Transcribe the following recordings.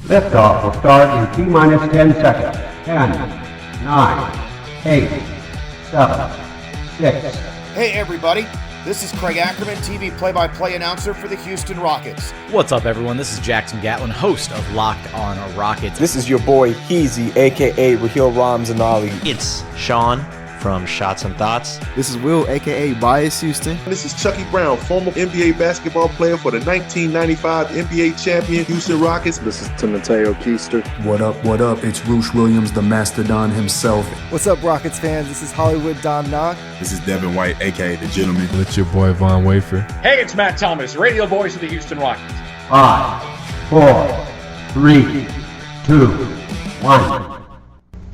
Liftoff will start in T-minus 10 seconds. 10, 9, 8, 7, 6. Hey everybody, this is Craig Ackerman, TV play-by-play announcer for the Houston Rockets. What's up everyone, this is Jackson Gatlin, host of Locked on Rockets. This is your boy Heezy, aka Raheel Ramzanali. It's Sean from Shots and Thoughts. This is Will, aka Bias Houston. This is Chucky Brown, former NBA basketball player for the 1995 NBA champion Houston Rockets. This is Timoteo Keister. What up? It's Roosh Williams, the Mastodon himself. What's up, Rockets fans? This is Hollywood Don Knock. This is Devin White, aka The Gentleman. It's your boy Von Wafer. Hey, it's Matt Thomas, radio voice of the Houston Rockets. 5, 4, 3, 2, 1.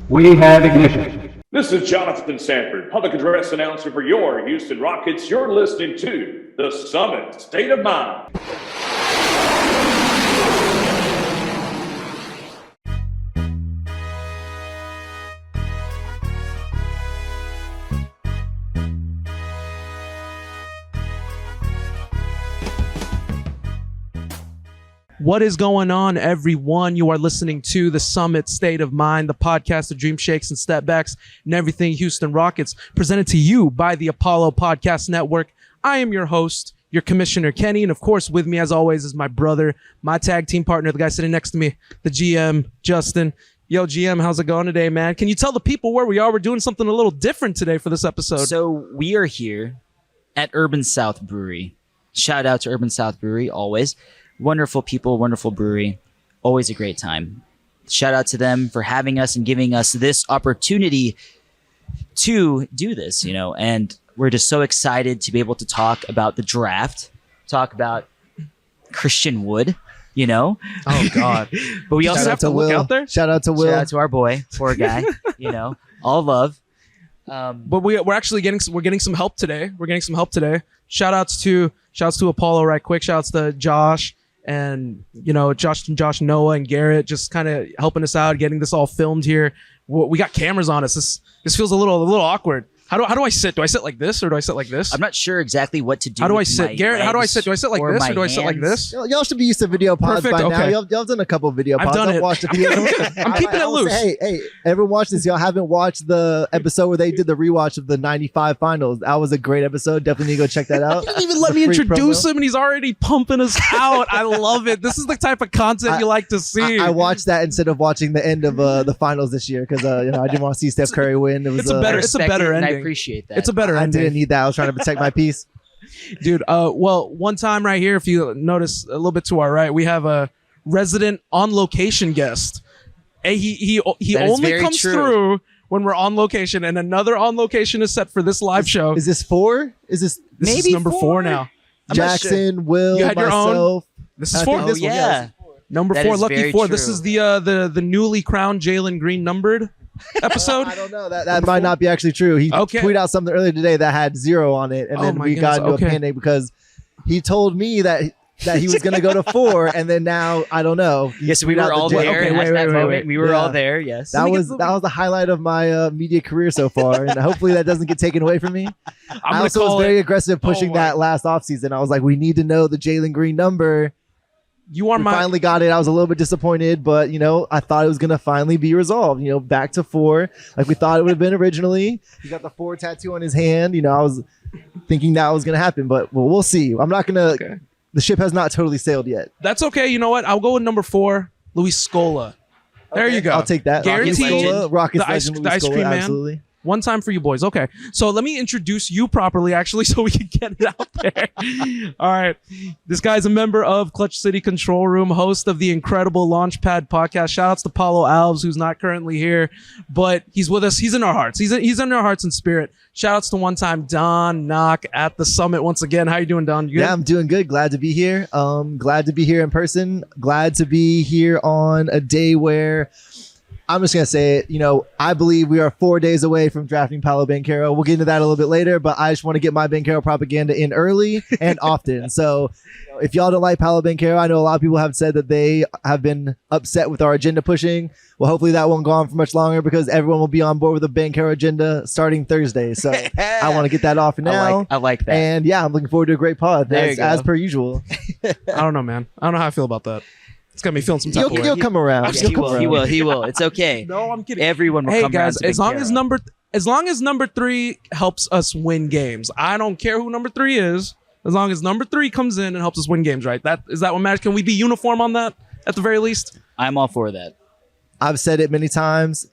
We have ignition. This is Jonathan Sanford, public address announcer for your Houston Rockets. You're listening to The Summit State of Mind. What is going on, everyone? You are listening to The Summit State of Mind, the podcast of dream shakes and step backs and everything Houston Rockets, presented to you by the Apollo Podcast Network. I am your host, your commissioner, Kenny, and of course, with me as always is my brother, my tag team partner, the guy sitting next to me, the GM, Justin. Yo, GM, how's it going today, man? Can you tell the people where we are? We're doing something a little different today for this episode. So we are here at Urban South Brewery. Shout out to Urban South Brewery, always. Wonderful people, wonderful brewery. Always a great time. Shout out to them for having us and giving us this opportunity to do this, and we're just so excited to be able to talk about the draft, talk about Christian Wood, Oh, God. But we also have to look out there. Shout out to Will. Shout out to our boy, poor guy, all love. But we're actually getting some help today. Shout outs to Apollo right quick. Shout outs to Josh. And Josh, Noah, and Garrett just kind of helping us out, getting this all filmed here. We got cameras on us. This feels a little awkward. How do I sit? Do I sit like this or do I sit like this? I'm not sure exactly what to do. How do I sit, Garrett? How do I sit? Do I sit like this or do I sit like this? Y'all should be used to video pods by now. Y'all done a couple of video pods. I've done it. Watched a few. I'm keeping it loose. Hey, everyone watch this. Y'all haven't watched the episode where they did the rewatch of the '95 finals. That was a great episode. Definitely need to go check that out. You didn't even let me introduce him, and he's already pumping us out. I love it. This is the type of content you like to see. I watched that instead of watching the end of the finals this year because I didn't want to see Steph Curry win. It's a better ending. I appreciate that. It's a better ending. I didn't need that. I was trying to protect my peace. Dude, well, one time right here, if you notice a little bit to our right, we have a resident on location guest. He only comes through when we're on location, and another on location is set for this live show. Is this 4? This is number 4 now. Jackson, Will, you had myself. Your own? This is 4. Oh, yeah. Number 4, lucky 4. True. This is the newly crowned Jalen Green numbered episode. I don't know. That might not be actually true. He tweeted out something earlier today that had 0 on it, and then we got into a panic because he told me that he was going to go to 4, and then now I don't know. Yes, we were all there. Wait. We were all there. Yes, that was the highlight of my media career so far, and hopefully that doesn't get taken away from me. I also was very aggressive pushing that last offseason. I was like, we need to know the Jalen Green number. We finally got it. I was a little bit disappointed, but I thought it was gonna finally be resolved. Back to 4, like we thought it would have been originally. He got the 4 tattoo on his hand. I was thinking that was gonna happen, but we'll see. I'm not gonna. Okay. The ship has not totally sailed yet. That's okay. You know what? I'll go with number 4, Luis Scola. There you go. I'll take that. Guaranteed. Rockets the ice cream man. Absolutely. One time for you boys. Okay. So let me introduce you properly, actually, so we can get it out there. All right. This guy's a member of Clutch City Control Room, host of the incredible Launchpad podcast. Shout outs to Paulo Alves, who's not currently here, but he's with us. He's in our hearts. He's in our hearts and spirit. Shout outs to one time Don Knock at the Summit once again. How you doing, Don? You good? Yeah, I'm doing good. Glad to be here. Glad to be here in person. Glad to be here on a day where I'm just going to say it. I believe we are 4 days away from drafting Paolo Banchero. We'll get into that a little bit later, but I just want to get my Banchero propaganda in early and often. So if y'all don't like Paolo Banchero, I know a lot of people have said that they have been upset with our agenda pushing. Well, hopefully that won't go on for much longer because everyone will be on board with the Banchero agenda starting Thursday. So I want to get that off now. I like that. And yeah, I'm looking forward to a great pod as per usual. I don't know, man. I don't know how I feel about that. It's got me feeling some type of way. He'll come around. Yeah, he will. It's okay. No, I'm kidding. Everyone will hey come guys, around. as long as number 3 helps us win games, I don't care who number 3 is. As long as number 3 comes in and helps us win games, right? That what matters. Can we be uniform on that at the very least? I'm all for that. I've said it many times.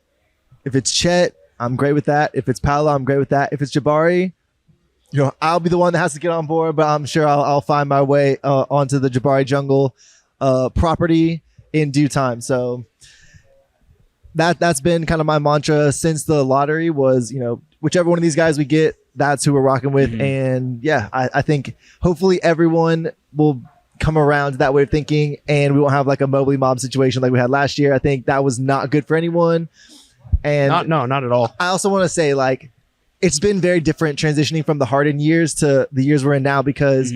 If it's Chet, I'm great with that. If it's Paolo, I'm great with that. If it's Jabari, I'll be the one that has to get on board, but I'm sure I'll find my way onto the Jabari Jungle property in due time. So that's been kind of my mantra since the lottery was, whichever one of these guys we get, that's who we're rocking with. Mm-hmm. And yeah, I think hopefully everyone will come around to that way of thinking and we won't have like a Mobley mob situation like we had last year. I think that was not good for anyone. And not at all. I also want to say, like, it's been very different transitioning from the Harden years to the years we're in now, because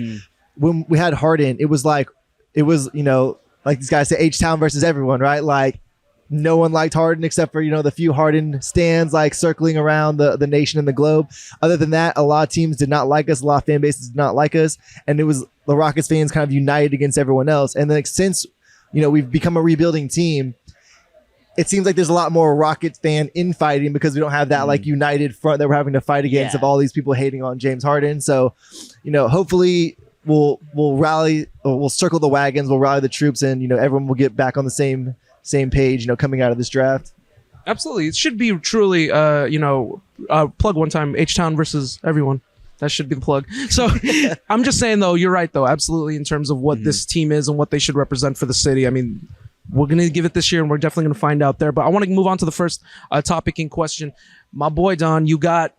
when we had Harden, it was like these guys say H-Town versus everyone, right? Like, no one liked Harden except for, the few Harden stands like circling around the nation and the globe. Other than that, a lot of teams did not like us. A lot of fan bases did not like us. And it was the Rockets fans kind of united against everyone else. And then since, we've become a rebuilding team, it seems like there's a lot more Rockets fan infighting because we don't have that like united front that we're having to fight against of all these people hating on James Harden. So, hopefully we'll rally, or we'll circle the wagons, we'll rally the troops, and everyone will get back on the same page, coming out of this draft. Absolutely. It should be truly plug one time H-Town versus everyone. That should be the plug. So I'm just saying though, you're right though, absolutely, in terms of what this team is and what they should represent for the city. I mean, we're going to give it this year and we're definitely going to find out there. But I want to move on to the first topic in question. My boy, Don, you got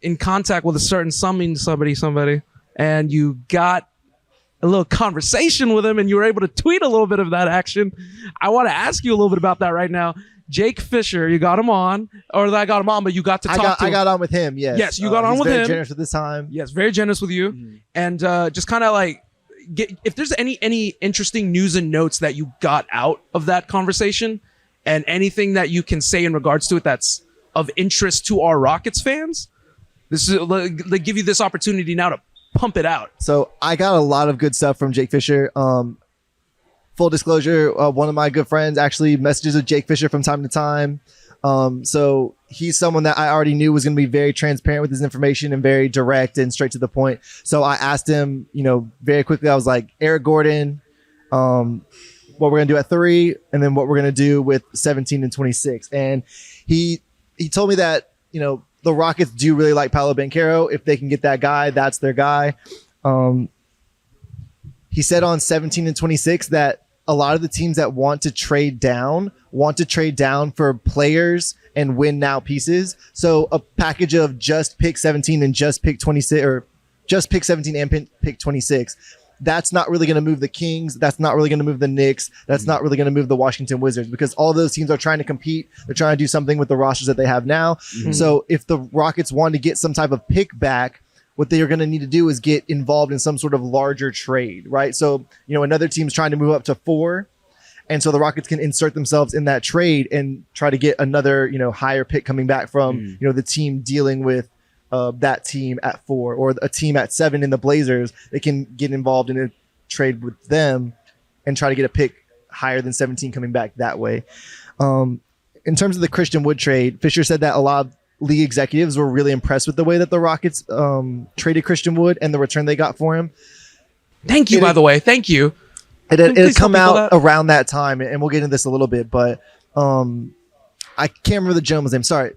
in contact with a certain somebody, and you got a little conversation with him and you were able to tweet a little bit of that action. I want to ask you a little bit about that right now. Jake Fisher, you got him on, or I got him on, but you got to talk to him. I got on with him, yes. Yes, you got on with him. Very generous at this time. Yes, very generous with you. Mm-hmm. And just kind of like, if there's any interesting news and notes that you got out of that conversation and anything that you can say in regards to it that's of interest to our Rockets fans, this is they give you this opportunity now to pump it out. So I got a lot of good stuff from Jake Fisher. Full disclosure, one of my good friends actually messages with Jake Fisher from time to time. So he's someone that I already knew was going to be very transparent with his information and very direct and straight to the point. So I asked him, very quickly, I was like, Eric Gordon, what we're going to do at 3, and then what we're going to do with 17 and 26. And he told me that, the Rockets do really like Paolo Banchero. If they can get that guy, that's their guy. He said on 17 and 26 that a lot of the teams that want to trade down for players and win now pieces. So a package of just pick 17 and just pick 26, or just pick 17 and pick 26. That's not really going to move the Kings. That's not really going to move the Knicks. That's not really going to move the Washington Wizards, because all those teams are trying to compete. They're trying to do something with the rosters that they have now. Mm-hmm. So if the Rockets want to get some type of pick back, what they are going to need to do is get involved in some sort of larger trade, right? So, another team's trying to move up to 4. And so the Rockets can insert themselves in that trade and try to get another, higher pick coming back from, the team dealing with that team at 4, or a team at 7 in the Blazers. They can get involved in a trade with them and try to get a pick higher than 17 coming back that way. In terms of the Christian Wood trade, Fisher said that a lot of league executives were really impressed with the way that the Rockets traded Christian Wood and the return they got for him. Thank you, by the way. Thank you. It come out around that time, and we'll get into this a little bit, but I can't remember the gentleman's name. Sorry.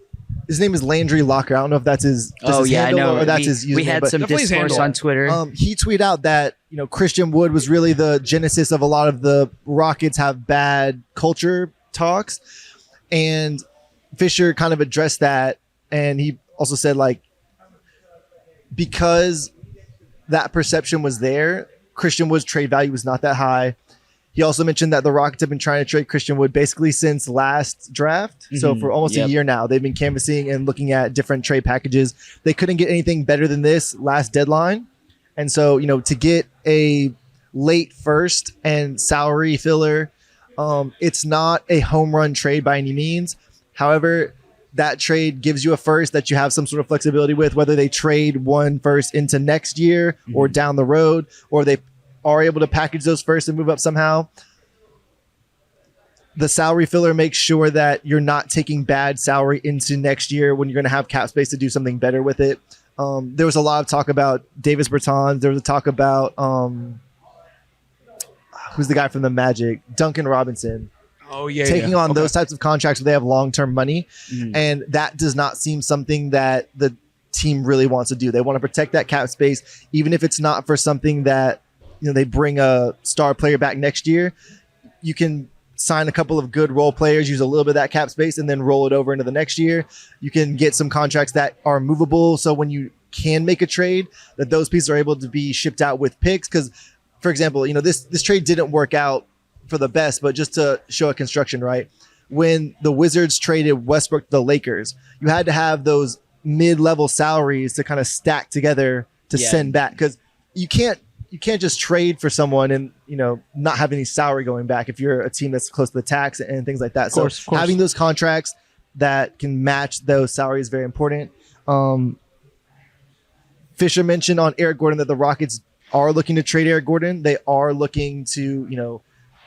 His name is Landry Locker. I don't know if that's his handle, I know. Or that's his username. We had some discourse on Twitter. He tweeted out that Christian Wood was really the genesis of a lot of the Rockets have bad culture talks, and Fisher kind of addressed that, and he also said, like, because that perception was there, Christian Wood's trade value was not that high. He also mentioned that the Rockets have been trying to trade Christian Wood basically since last draft. Mm-hmm. So for almost a year now, they've been canvassing and looking at different trade packages. They couldn't get anything better than this last deadline. And so, to get a late first and salary filler, it's not a home run trade by any means. However, that trade gives you a first that you have some sort of flexibility with, whether they trade one first into next year or down the road, or they are able to package those first and move up somehow. the salary filler makes sure that you're not taking bad salary into next year when you're going to have cap space to do something better with it. There was a lot of talk about Davis Bertans. There was a talk about who's the guy from the Magic, Duncan Robinson. Oh yeah, taking on those types of contracts where they have long-term money, and that does not seem something that the team really wants to do. They want to protect that cap space, even if it's not for something that they bring a star player back next year. You can sign a couple of good role players, use a little bit of that cap space, and then roll it over into the next year. You can get some contracts that are movable, so when you can make a trade, that those pieces are able to be shipped out with picks. Because, for example, this trade didn't work out for the best, but just to show a construction, right? When the Wizards traded Westbrook to the Lakers, you had to have those mid-level salaries to kind of stack together to send back, because you can't just trade for someone and not have any salary going back if you're a team that's close to the tax and things like that. Of course. Having those contracts that can match those salaries is very important. Fisher mentioned on Eric Gordon that the Rockets are looking to trade Eric Gordon. They are looking to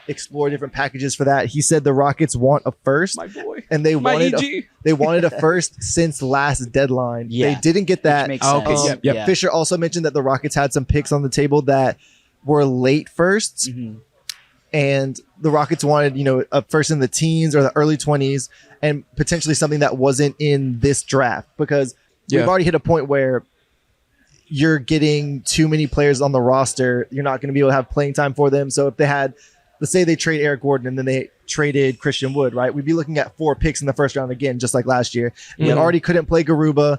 explore different packages for that. He said the Rockets want a first, my boy, and they wanted a first since last deadline. Yeah. They didn't get that. Sense. Fisher also mentioned that the Rockets had some picks on the table that were late firsts, and the Rockets wanted a first in the teens or the early 20s, and potentially something that wasn't in this draft, because we've already hit a point where you're getting too many players on the roster. You're not going to be able to have playing time for them. So if they had, let's say they trade Eric Gordon and then they traded Christian Wood, right? We'd be looking at 4 picks in the first round again, just like last year. We already couldn't play Garuba.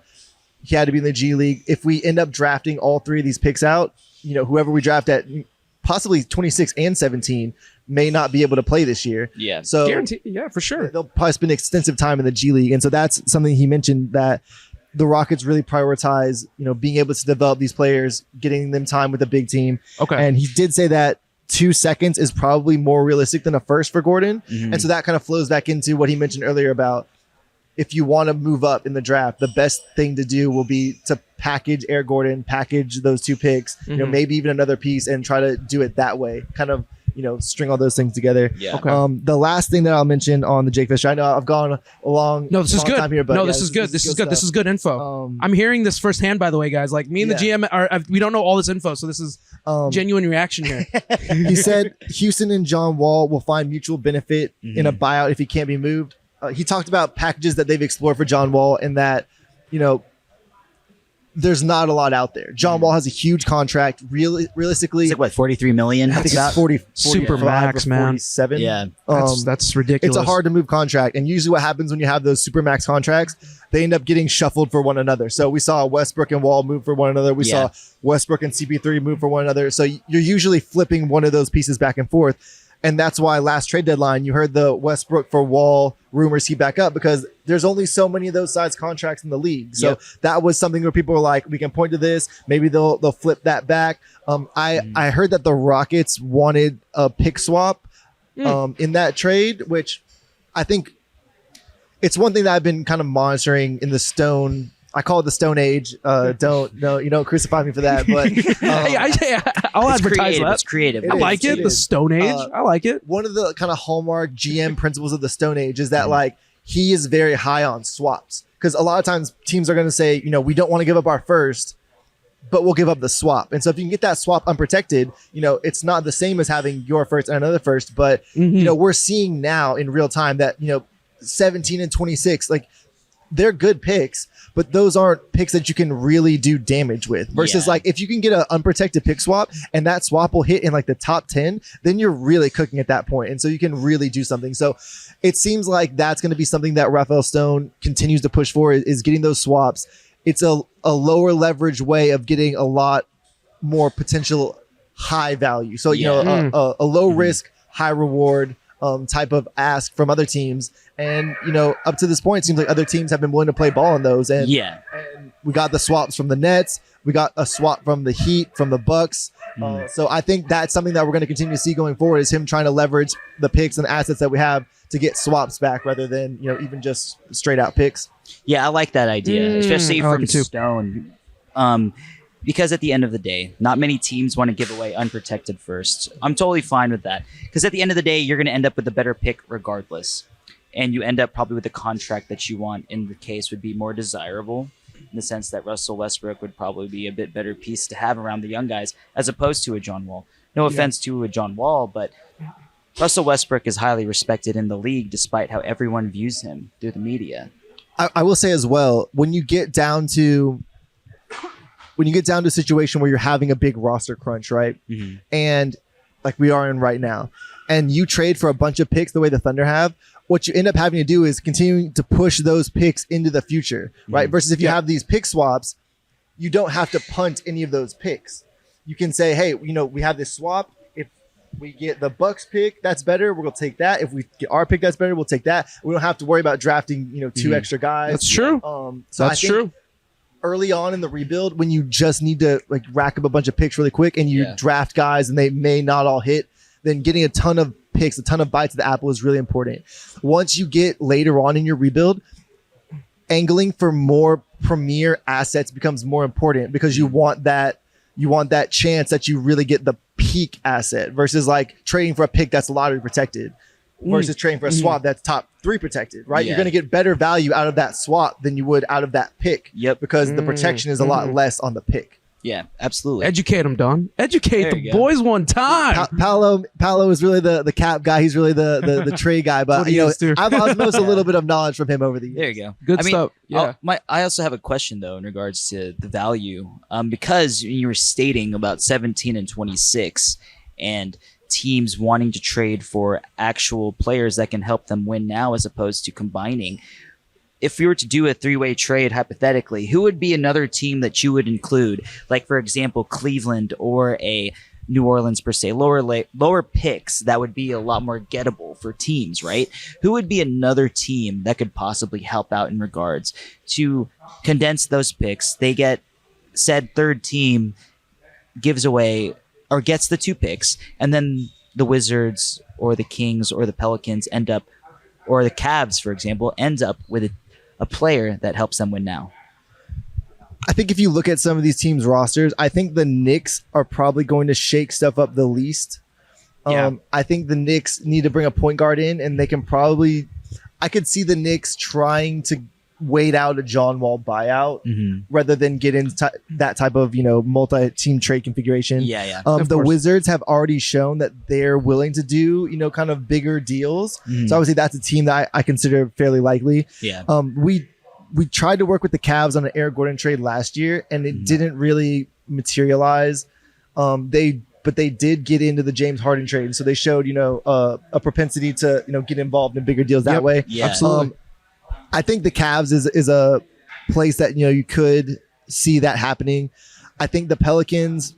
He had to be in the G League. If we end up drafting all 3 of these picks out, whoever we draft at possibly 26 and 17 may not be able to play this year. Yeah. So guaranteed. Yeah, for sure. They'll probably spend extensive time in the G League. And so that's something he mentioned, that the Rockets really prioritize, being able to develop these players, getting them time with a big team. Okay. And he did say that 2 seconds is probably more realistic than a first for Gordon. And so that kind of flows back into what he mentioned earlier about, if you want to move up in the draft, the best thing to do will be to package Eric Gordon, package those 2 picks, maybe even another piece, and try to do it that way. Kind of, string all those things together. Yeah. Okay. The last thing that I'll mention on the Jake Fisher, I know I've gone a long time here, but this is good. This is good info. I'm hearing this firsthand, by the way, guys. Like, me and the GM we don't know all this info, so this is genuine reaction here. He said Houston and John Wall will find mutual benefit in a buyout if he can't be moved. He talked about packages that they've explored for John Wall, and that there's not a lot out there. John Wall has a huge contract. Realistically, it's like what, $43 million? I think it's 40 super max, man. 47. Yeah, that's ridiculous. It's a hard to move contract, and usually what happens when you have those super max contracts, they end up getting shuffled for one another. So we saw Westbrook and Wall move for one another. We saw Westbrook and CP3 move for one another. So you're usually flipping one of those pieces back and forth. And that's why last trade deadline, you heard the Westbrook for Wall rumors heat back up, because there's only so many of those size contracts in the league. So that was something where people were like, we can point to this. Maybe they'll flip that back. I heard that the Rockets wanted a pick swap in that trade, which I think it's one thing that I've been kind of monitoring in the Stone. I call it the Stone Age. You don't crucify me for that. But I'll advertise that. It's creative. I like it. The Stone Age. I like it. One of the kind of hallmark GM principles of the Stone Age is that like he is very high on swaps, because a lot of times teams are going to say, we don't want to give up our first, but we'll give up the swap. And so if you can get that swap unprotected, it's not the same as having your first and another first. But we're seeing now in real time that 17 and 26, like, they're good picks, but those aren't picks that you can really do damage with. Versus like, if you can get an unprotected pick swap and that swap will hit in like the top 10, then you're really cooking at that point. And so you can really do something. So it seems like that's going to be something that Raphael Stone continues to push for, is getting those swaps. It's a lower leverage way of getting a lot more potential high value. So, a low risk, high reward type of ask from other teams. And, up to this point, it seems like other teams have been willing to play ball on those. And, and we got the swaps from the Nets. We got a swap from the Heat, from the Bucks. So I think that's something that we're going to continue to see going forward, is him trying to leverage the picks and assets that we have to get swaps back, rather than, even just straight out picks. Yeah, I like that idea, especially from Stone. Because at the end of the day, not many teams want to give away unprotected first. I'm totally fine with that. Because at the end of the day, you're going to end up with a better pick regardless. And you end up probably with a contract that you want in the case would be more desirable, in the sense that Russell Westbrook would probably be a bit better piece to have around the young guys as opposed to a John Wall. No offense to a John Wall, but Russell Westbrook is highly respected in the league despite how everyone views him through the media. I will say as well, when you get down to a situation where you're having a big roster crunch, right? Mm-hmm. And like we are in right now, and you trade for a bunch of picks the way the Thunder have, what you end up having to do is continuing to push those picks into the future, right? Mm-hmm. Versus if you have these pick swaps, you don't have to punt any of those picks. You can say, hey, we have this swap. If we get the Bucks pick, that's better. We're going to take that. If we get our pick, that's better. We'll take that. We don't have to worry about drafting, two extra guys. That's true. So that's true. Early on in the rebuild, when you just need to like rack up a bunch of picks really quick and you draft guys and they may not all hit, then getting a ton of picks, a ton of bites of the apple is really important. Once you get later on in your rebuild, angling for more premier assets becomes more important because you want that chance that you really get the peak asset versus like trading for a pick that's lottery protected versus trading for a swap that's top 3 protected, right? You're going to get better value out of that swap than you would out of that pick. Yep. Because the protection is a lot less on the pick. Yeah, absolutely. Educate them, Don. Educate the boys one time. Paolo is really the cap guy. He's really the trade guy. But I've osmosis a little bit of knowledge from him over the years. There you go. Good stuff. Yeah. I also have a question though in regards to the value, because you were stating about 17 and 26, and teams wanting to trade for actual players that can help them win now, as opposed to combining. If we were to do a 3-way trade, hypothetically, who would be another team that you would include? Like, for example, Cleveland or a New Orleans per se, lower picks that would be a lot more gettable for teams, right? Who would be another team that could possibly help out in regards to condense those picks? They get said third team gives away or gets the 2 picks, and then the Wizards or the Kings or the Pelicans end up, or the Cavs, for example, ends up with a player that helps them win now. I think if you look at some of these teams' rosters, I think the Knicks are probably going to shake stuff up the least. I think the Knicks need to bring a point guard in, and they can probably, I could see the Knicks trying to wait out a John Wall buyout rather than get into that type of, multi-team trade configuration. The Wizards have already shown that they're willing to do, kind of bigger deals. So obviously that's a team that I consider fairly likely. We tried to work with the Cavs on an Eric Gordon trade last year, and it didn't really materialize. But they did get into the James Harden trade, and so they showed, a propensity to, get involved in bigger deals that way. Absolutely. I think the Cavs is a place that, you could see that happening. I think the Pelicans,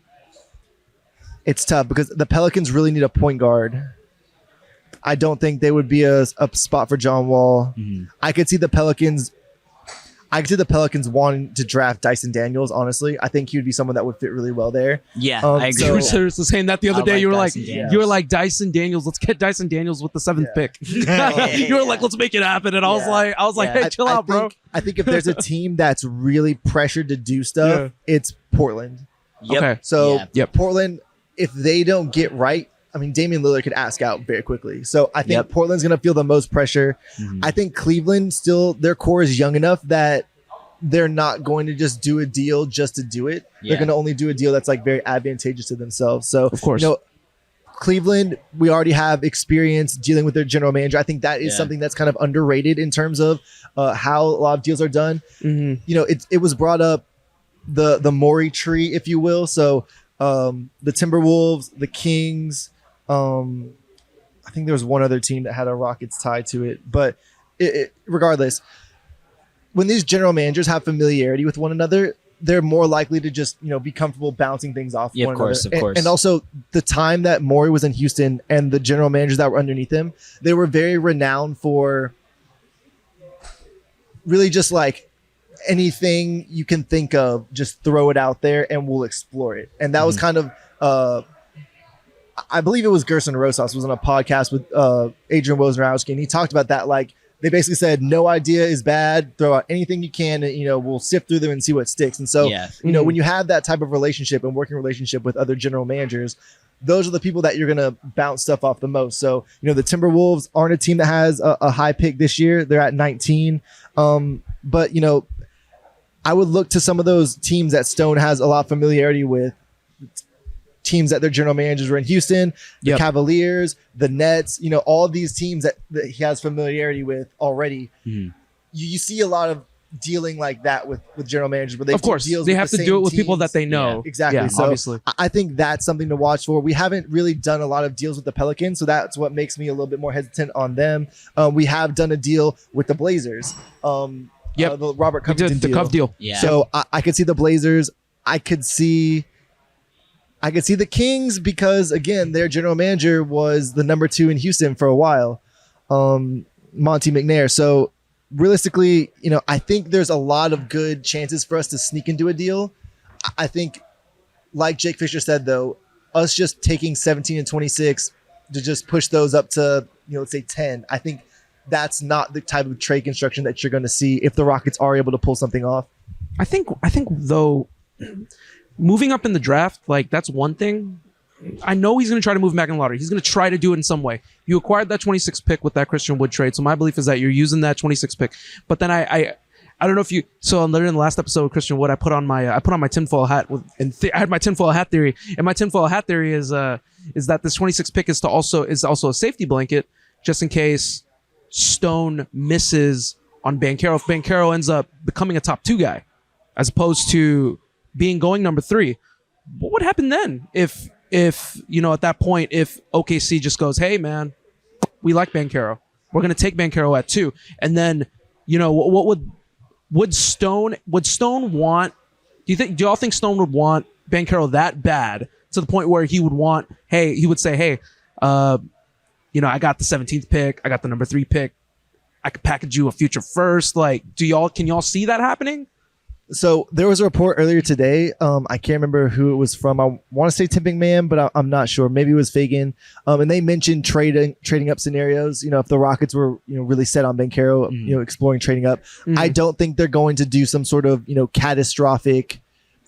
it's tough because the Pelicans really need a point guard. I don't think they would be a spot for John Wall. I could see the Pelicans wanting to draft Dyson Daniels, honestly. I think he would be someone that would fit really well there. Yeah, I agree. You were seriously saying that the other day. You were like Dyson Daniels. Let's get Dyson Daniels with the 7th pick. You were like, let's make it happen. And I was like, hey, chill out, bro. I think if there's a team that's really pressured to do stuff, it's Portland. Okay. So Portland, if they don't get right, I mean, Damian Lillard could ask out very quickly. So I think Portland's going to feel the most pressure. I think Cleveland still, their core is young enough that they're not going to just do a deal just to do it. They're going to only do a deal that's like very advantageous to themselves. So, of course, Cleveland, we already have experience dealing with their general manager. I think that is something that's kind of underrated in terms of how a lot of deals are done. It was brought up, the Morey tree, if you will. So the Timberwolves, the Kings, I think there was one other team that had a Rockets tie to it, but regardless, when these general managers have familiarity with one another, they're more likely to just, be comfortable bouncing things off one another. Of course. And also the time that Morey was in Houston and the general managers that were underneath him, they were very renowned for really just like anything you can think of, just throw it out there and we'll explore it. And that was kind of, I believe it was Gerson Rosas was on a podcast with Adrian Wojnarowski, and he talked about that, like they basically said no idea is bad. Throw out anything you can, and we'll sift through them and see what sticks. And so when you have that type of relationship and working relationship with other general managers, those are the people that you're going to bounce stuff off the most. So the Timberwolves aren't a team that has a high pick this year. They're at 19. But I would look to some of those teams that Stone has a lot of familiarity with. Teams that their general managers were in Houston, the Cavaliers, the Nets, all of these teams that he has familiarity with already. You see a lot of dealing like that with general managers, but they have to do it with people that they know. Exactly. Yeah, so obviously. I think that's something to watch for. We haven't really done a lot of deals with the Pelicans, so that's what makes me a little bit more hesitant on them. We have done a deal with the Blazers. The Robert Covington the Cov deal. Yeah. So I could see the Blazers. I could see the Kings because, again, their general manager was the number 2 in Houston for a while, Monty McNair. So realistically, I think there's a lot of good chances for us to sneak into a deal. I think, like Jake Fisher said, though, us just taking 17 and 26 to just push those up to, let's say 10, I think that's not the type of trade construction that you're going to see if the Rockets are able to pull something off. I think though, moving up in the draft, like, that's one thing. I know he's going to try to move back in the lottery. He's going to try to do it in some way. You acquired that 26 pick with that Christian Wood trade, so my belief is that you're using that 26 pick. But then I don't know if you saw literally in the last episode with Christian Wood, I put on my tinfoil hat I had my tinfoil hat theory, and my tinfoil hat theory is that this 26 pick is also a safety blanket just in case Stone misses on Banchero. If Banchero ends up becoming a top 2 guy as opposed to going number 3, what would happen then if at that point, if OKC just goes, hey man, we like Banchero, we're going to take Banchero at 2, and then what would Stone want? Do y'all think Stone would want Banchero that bad to the point where he would say, hey, I got the 17th pick, I got the number 3 pick, I could package you a future first. Like, can y'all see that happening? So there was a report earlier today. I can't remember who it was from. I want to say Tipping Man, but I'm not sure. Maybe it was Fagan. And they mentioned trading up scenarios. If the Rockets were really set on Banchero, exploring trading up. I don't think they're going to do some sort of catastrophic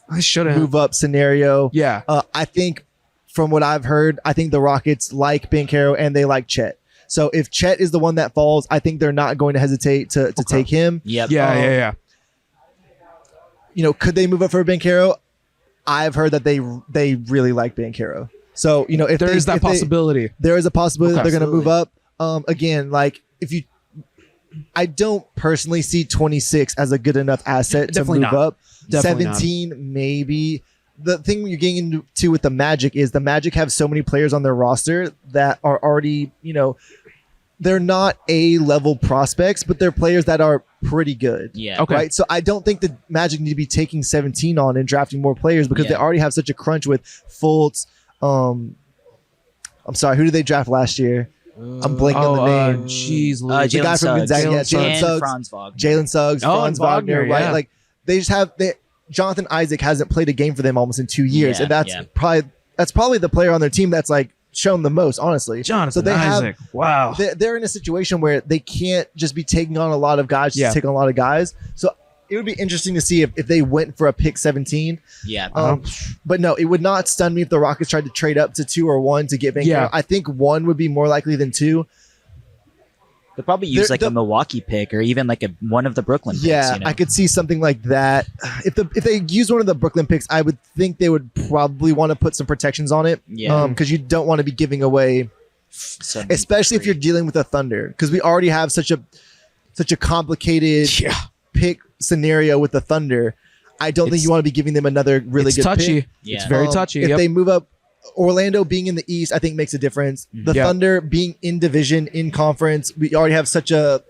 move up scenario. Yeah. I think from what I've heard, I think the Rockets like Banchero and they like Chet. So if Chet is the one that falls, I think they're not going to hesitate to take him. Yep. Yeah. Could they move up for Banchero? I've heard that they really like Banchero. So, if there is that possibility. There is a possibility that they're going to move up. Again, like I don't personally see 26 as a good enough asset to move up. Definitely 17, maybe. The thing you're getting into with the Magic is the Magic have so many players on their roster that are already, they're not A-level prospects, but they're players that are pretty good. Yeah. Okay. Right. So I don't think the Magic need to be taking 17 on and drafting more players because they already have such a crunch with Fultz. I'm sorry, who did they draft last year? I'm blanking on the name. Jeez, the guy from Gonzaga, Jalen Suggs, Jalen Suggs, Franz Wagner, right? Yeah. Like they just have Jonathan Isaac hasn't played a game for them almost in 2 years, and that's probably the player on their team that's like shown the most, honestly. Jonathan Isaac. Wow. They're in a situation where they can't just be taking on a lot of guys just to take on a lot of guys. So it would be interesting to see if they went for a pick 17. Yeah. But no, it would not stun me if the Rockets tried to trade up to 2 or 1 to get Banchero. Yeah. I think 1 would be more likely than 2. They'll probably use a Milwaukee pick or even like one of the Brooklyn picks. Yeah, I could see something like that. If they use one of the Brooklyn picks, I would think they would probably want to put some protections on it. Yeah. Because you don't want to be giving away, especially if you're dealing with a Thunder. Because we already have such a complicated pick scenario with the Thunder. I don't think you want to be giving them another really good touchy. pick. Yeah. It's very touchy. If they move up, Orlando being in the East, I think makes a difference. The Thunder being in division, in conference, we already have such a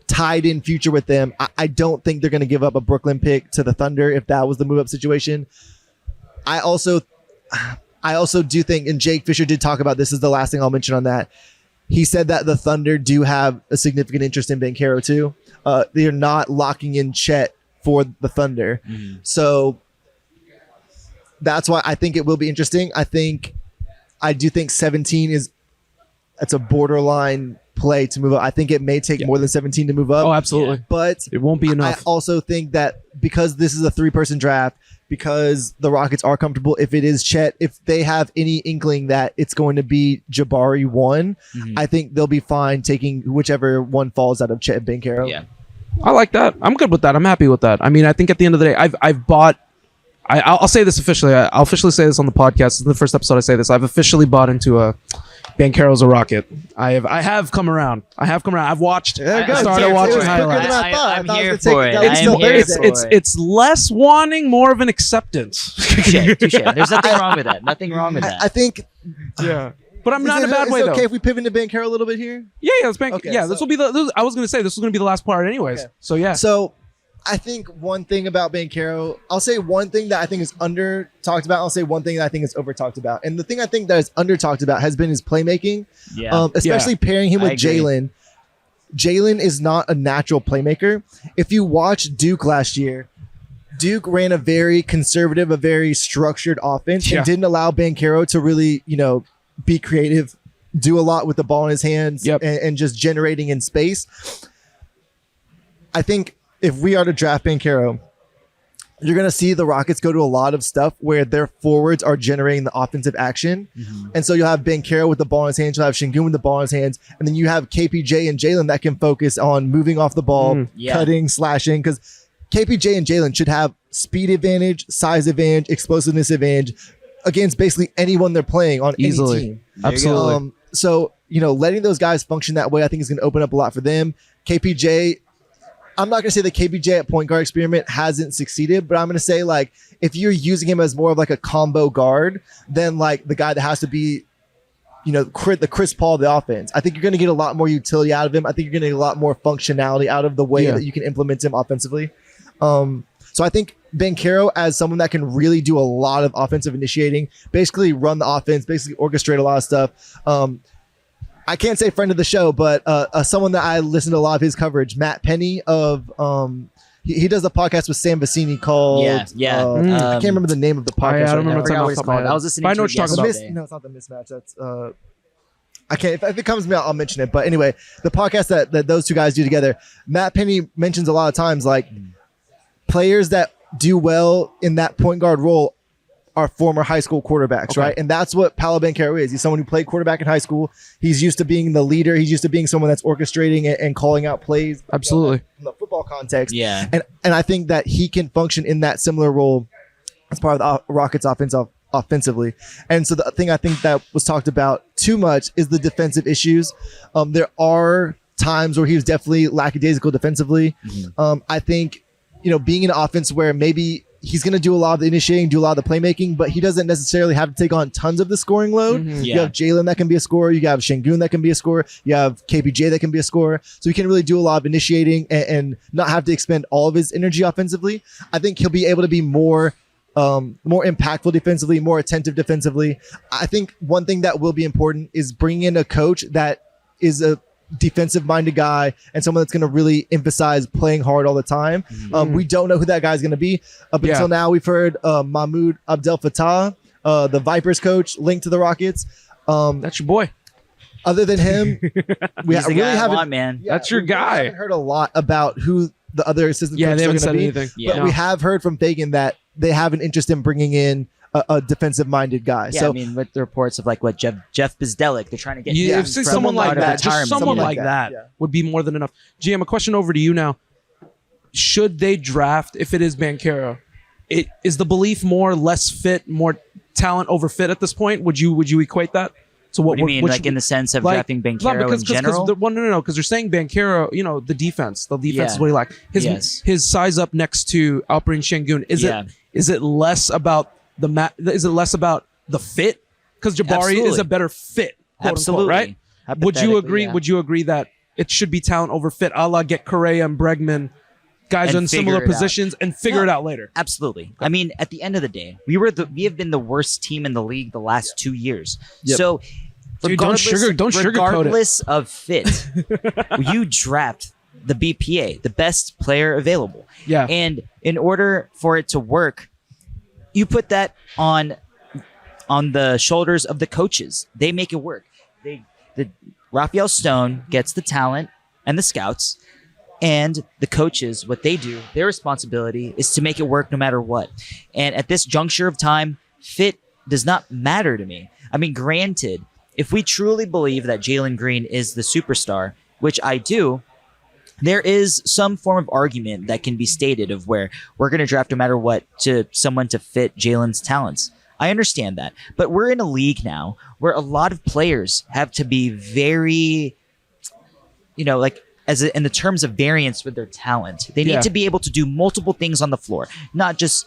tied in future with them. I don't think they're going to give up a Brooklyn pick to the Thunder if that was the move up situation. I also do think, and Jake Fisher did talk about this, is the last thing I'll mention on that. He said that the Thunder do have a significant interest in Banchero too. They are not locking in Chet for the Thunder. So that's why I think it will be interesting. I do think 17 it's a borderline play to move up. I think it may take more than 17 to move up. Oh, absolutely. But it won't be enough. I also think that because this is a 3-person draft, because the Rockets are comfortable, if it is Chet, if they have any inkling that it's going to be Jabari 1, I think they'll be fine taking whichever one falls out of Chet and Banchero. Yeah. I like that. I'm good with that. I'm happy with that. I mean, I think at the end of the day, I've bought. I'll say this officially. I'll officially say this on the podcast. This is the first episode I say this. I've officially bought into a Banchero's a Rocket. I have come around. I've watched. Started watching highlights. I'm here for it. It's less wanting, more of an acceptance. Touche. There's nothing wrong with that. Nothing wrong with that. I think. Yeah. But I'm not in a bad way, though. though. Okay, if we pivot to Banchero a little bit here? Yeah, let's bank. Okay, this will be the. I was going to say this was going to be the last part, anyways. Okay. So yeah. So I think one thing about Banchero, I'll say one thing that I think is under talked about. I'll say one thing that I think is over talked about. And the thing I think that is under talked about has been his playmaking. Yeah. Especially pairing him with Jalen. Jalen is not a natural playmaker. If you watch Duke last year, Duke ran a very conservative, a very structured offense and didn't allow Banchero to really, be creative, do a lot with the ball in his hands and just generating in space. I think if we are to draft Banchero, you're going to see the Rockets go to a lot of stuff where their forwards are generating the offensive action. And so you'll have Banchero with the ball in his hands, you'll have Şengün with the ball in his hands, and then you have KPJ and Jalen that can focus on moving off the ball, cutting, slashing, because KPJ and Jalen should have speed advantage, size advantage, explosiveness advantage against basically anyone they're playing on any team. Absolutely. So, letting those guys function that way, I think is going to open up a lot for them. KPJ, I'm not going to say the KPJ at point guard experiment hasn't succeeded, but I'm going to say, like, if you're using him as more of like a combo guard than like the guy that has to be, the Chris Paul of the offense, I think you're going to get a lot more utility out of him. I think you're going to get a lot more functionality out of the way that you can implement him offensively. So I think Banchero, as someone that can really do a lot of offensive initiating, basically run the offense, basically orchestrate a lot of stuff. I can't say friend of the show, but someone that I listen to a lot of his coverage, Matt Penny of he does a podcast with Sam Vecini called I can't remember the name of the podcast. I don't remember what it's called. I was listening to it yesterday. No, it's not the mismatch. That's I can't. If it comes to me, I'll mention it. But anyway, the podcast that those two guys do together, Matt Penny mentions a lot of times like players that do well in that point guard role are former high school quarterbacks, right? And that's what Paolo Banchero is. He's someone who played quarterback in high school. He's used to being the leader. He's used to being someone that's orchestrating and calling out plays. Absolutely. In the football context. Yeah. And I think that he can function in that similar role as part of the Rockets offensively. And so the thing I think that was talked about too much is the defensive issues. There are times where he was definitely lackadaisical defensively. I think, being in an offense where maybe he's going to do a lot of the initiating, do a lot of the playmaking, but he doesn't necessarily have to take on tons of the scoring load. You have Jalen that can be a scorer. You have Şengün that can be a scorer. You have KPJ that can be a scorer. So he can really do a lot of initiating and not have to expend all of his energy offensively. I think he'll be able to be more impactful defensively, more attentive defensively. I think one thing that will be important is bringing in a coach that is a defensive-minded guy and someone that's going to really emphasize playing hard all the time. We don't know who that guy's going to be. Up until now, we've heard Mahmoud Abdel Fattah, the Vipers coach, linked to the Rockets. That's your boy. Other than him, we really haven't. Man. That's your guy. We haven't heard a lot about who the other assistant coaches are going to be. Anything. But we have heard from Fagan that they have an interest in bringing in a defensive-minded guy. Yeah, so I mean, with the reports of like what Jeff Bizdelic, they're trying to get. If someone like that, just someone like that would be more than enough. GM, a question over to you now. Should they draft if it is Banchero? Is the belief more less fit, more talent over fit at this point? Would you equate that? So what do you mean, like in the sense of drafting Banchero in general? No, because they're saying Banchero, the defense is what he lacked. His size up next to Alperen Şengün. Is it less about is it less about the fit? Because Jabari is a better fit, quote unquote, right? Would you agree? Yeah. Would you agree that it should be talent over fit, a la get Correa and Bregman, guys in similar positions, and figure it out later? Absolutely. I mean, at the end of the day, we have been the worst team in the league the last 2 years. Yep. So, regardless of fit, you draft the BPA, the best player available. Yeah. And in order for it to work, you put that on the shoulders of the coaches. They make it work. Raphael Stone gets the talent and the scouts, and the coaches, what they do, their responsibility is to make it work no matter what. And at this juncture of time, fit does not matter to me. I mean, granted, if we truly believe that Jalen Green is the superstar, which I do, there is some form of argument that can be stated of where we're going to draft no matter what to someone to fit Jalen's talents. I understand that. But we're in a league now where a lot of players have to be very, like, in the terms of variance with their talent. They need to be able to do multiple things on the floor, not just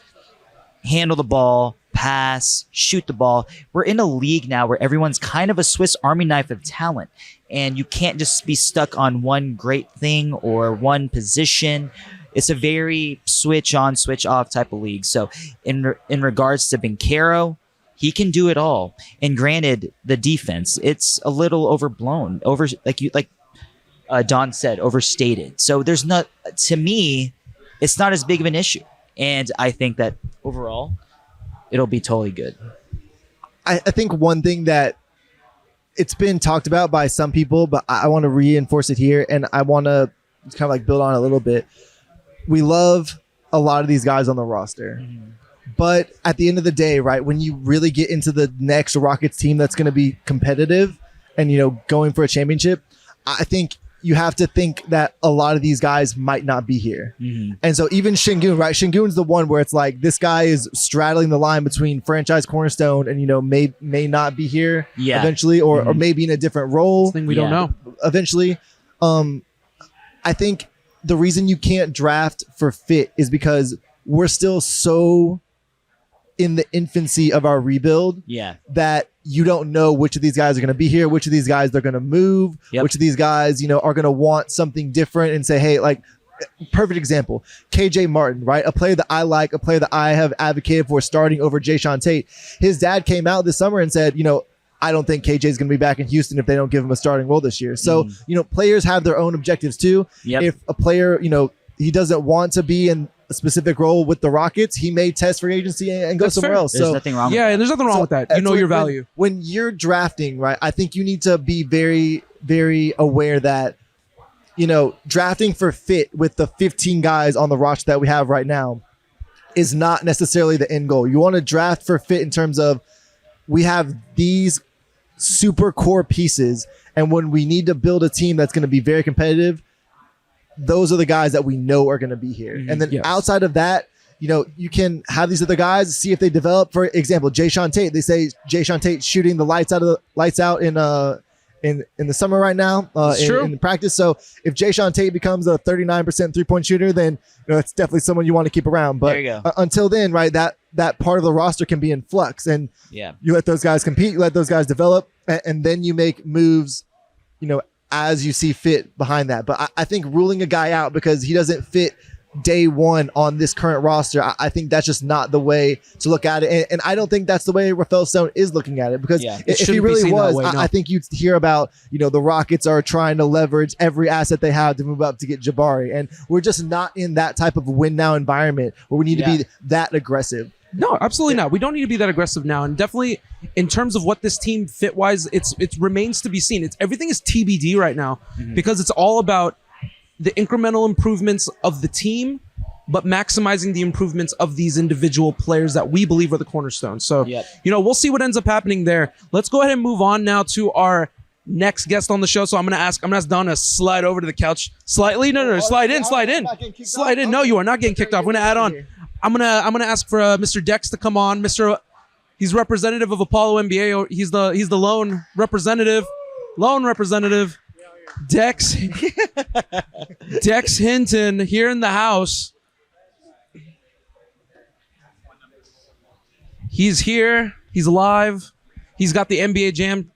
handle the ball, pass, shoot the ball. We're in a league now where everyone's kind of a Swiss Army knife of talent, and you can't just be stuck on one great thing or one position. It's a very switch on, switch off type of league. So in regards to Banchero, he can do it all. And granted, the defense, it's a little overblown, like Don said, overstated. So there's not, to me, it's not as big of an issue. And I think that overall, it'll be totally good. I think one thing that it's been talked about by some people, but I want to reinforce it here, and I want to kind of like build on it a little bit. We love a lot of these guys on the roster. But at the end of the day, right, when you really get into the next Rockets team that's going to be competitive and, going for a championship, I think you have to think that a lot of these guys might not be here. And so even Şengün, right? Şengün's the one where it's like this guy is straddling the line between franchise cornerstone and, may not be here eventually or maybe in a different role. Thing we don't know. Eventually. I think the reason you can't draft for fit is because we're still so in the infancy of our rebuild that you don't know which of these guys are going to be here, which of these guys they're going to move, which of these guys, are going to want something different and say, hey, like, perfect example, KJ Martin, right? A player that I like, a player that I have advocated for starting over Jayshawn Tate. His dad came out this summer and said, I don't think KJ is going to be back in Houston if they don't give him a starting role this year. So, players have their own objectives too. If a player, he doesn't want to be in a specific role with the Rockets, he may test free agency and go somewhere else. There's nothing wrong with that. And there's nothing wrong with that. You know your value. When you're drafting, right, I think you need to be very, very aware that, drafting for fit with the 15 guys on the roster that we have right now is not necessarily the end goal. You want to draft for fit in terms of we have these super core pieces, and when we need to build a team that's going to be very competitive, those are the guys that we know are going to be here. And then outside of that, you can have these other guys, see if they develop. For example, Jayshawn Tate. They say Jayshawn Tate shooting the lights out in the summer right now in practice. So if Jayshawn Tate becomes a 39% 3-point shooter, then it's definitely someone you want to keep around. But until then, right, that part of the roster can be in flux, and you let those guys compete, you let those guys develop, and then you make moves, as you see fit behind that. But I think ruling a guy out because he doesn't fit day one on this current roster, I think that's just not the way to look at it. And I don't think that's the way Raphael Stone is looking at it, because if he really was, I think you'd hear about, the Rockets are trying to leverage every asset they have to move up to get Jabari. And we're just not in that type of win now environment where we need to be that aggressive. No, absolutely not. We don't need to be that aggressive now. And definitely in terms of what this team fit wise, it remains to be seen. Everything is TBD right now because it's all about the incremental improvements of the team, but maximizing the improvements of these individual players that we believe are the cornerstone. So, we'll see what ends up happening there. Let's go ahead and move on now to our next guest on the show. So I'm gonna ask Don to slide over to the couch slightly. No, slide in. No, you are not getting kicked off. We're gonna add on. I'm gonna ask for Mr. Dex to come on. He's representative of Apollo NBA. He's the lone representative. Dex Hinton here in the house. He's here. He's live. He's got the NBA Jam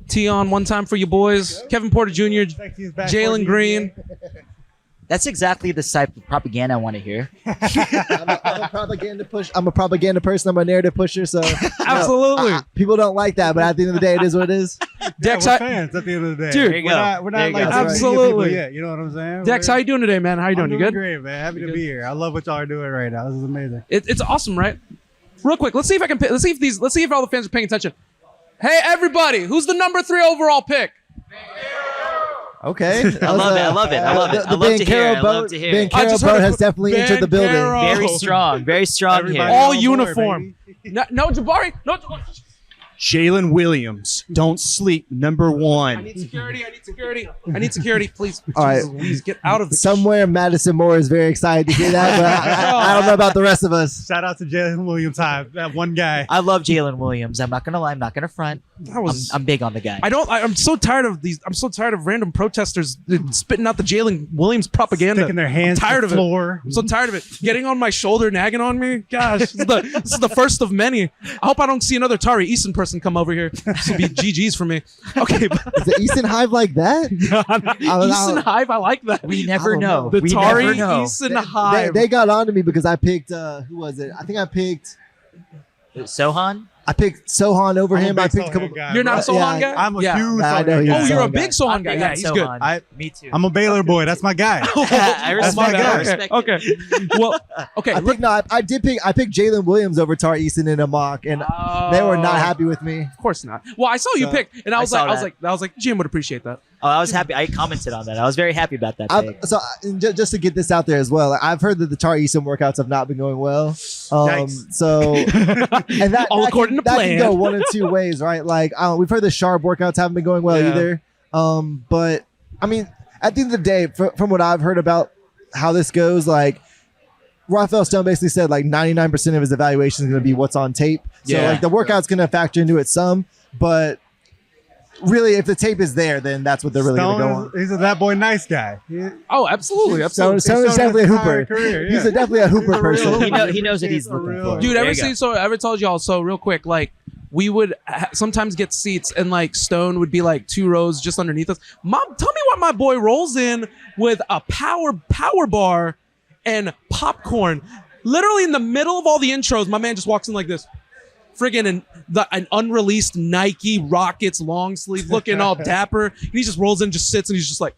tee on one time for you boys. Kevin Porter Jr., Jalen Green. That's exactly the type of propaganda I want to hear. I'm a propaganda push. I'm a propaganda person. I'm a narrative pusher. So absolutely, people don't like that, but at the end of the day, it is what it is. Dex, we're fans at the end of the day. Dude, we're not like absolutely. Yet, you know what I'm saying? Dex, how you doing today, man? How you doing? You good? Great, man. Happy to be here. I love what y'all are doing right now. This is amazing. It's awesome, right? Real quick, let's see if all the fans are paying attention. Hey, everybody, who's the number 3 overall pick? Okay. I love it. I love it. I love it. I love to hear it. I love to hear it. Bancaro boat has definitely entered the building. Very strong. Very strong here. All uniform. No, Jabari. No, Jabari. Jalen Williams, don't sleep. Number one. I need security. I need security. I need security. Please. All right. Please get out of the. Somewhere Madison Moore is very excited to hear that, but I don't know about the rest of us. Shout out to Jalen Williams, that one guy. I love Jalen Williams. I'm not gonna lie. I'm not gonna front. I'm big on the guy. I'm so tired of these. I'm so tired of random protesters spitting out the Jalen Williams propaganda. Sticking their hands I'm tired to of the floor. it. I'm so tired of it. Getting on my shoulder, nagging on me. Gosh, this is the first of many. I hope I don't see another Tari Easton person come over here. This will be GG's for me. Okay. Is the Easton Hive like that? Easton Hive, I like that. We never know. The We Tari never know. Easton Hive. They got on to me because I picked, who was it? I think I picked Sohan. I picked Sohan over him. I picked a couple. You're not a Sohan guy? I'm a huge I know Sohan he's guy. Oh, you're a Sohan big guy. Sohan guy. Yeah, he's good. Me too. I'm a Baylor boy. That's my guy. I respect my it. I bad. respect it. Okay. Well, okay. I picked Jalen Williams over Tar Easton in a mock, and they were not happy with me. Of course not. Well, I saw you pick, and I was saw like, Jim would appreciate that. Oh, I was happy. I commented on that. I was very happy about that pick. So just to get this out there as well, I've heard that the Tar Easton workouts have not been going well. So and that All according to that plan. can go one of two ways, right? Like we've heard the sharp workouts haven't been going well either. But I mean, at the end of the day, from what I've heard about how this goes, like Rafael Stone basically said, like 99% of his evaluation is going to be what's on tape. So like the workout's going to factor into it some, but really, if the tape is there, then that's what they're really going to go on. He's a that boy nice guy. Oh, absolutely. Stone is definitely a hooper. Career, He's definitely a hooper person. He knows what he's looking for. Dude, There ever you go. seen? So ever told y'all? So real quick, like we would sometimes get seats, and like Stone would be like 2 rows just underneath us. Mom, tell me what my boy rolls in with a power bar and popcorn, literally in the middle of all the intros. My man just walks in like this. Friggin' an unreleased Nike Rockets long sleeve looking all dapper. And he just rolls in, just sits, and he's just like,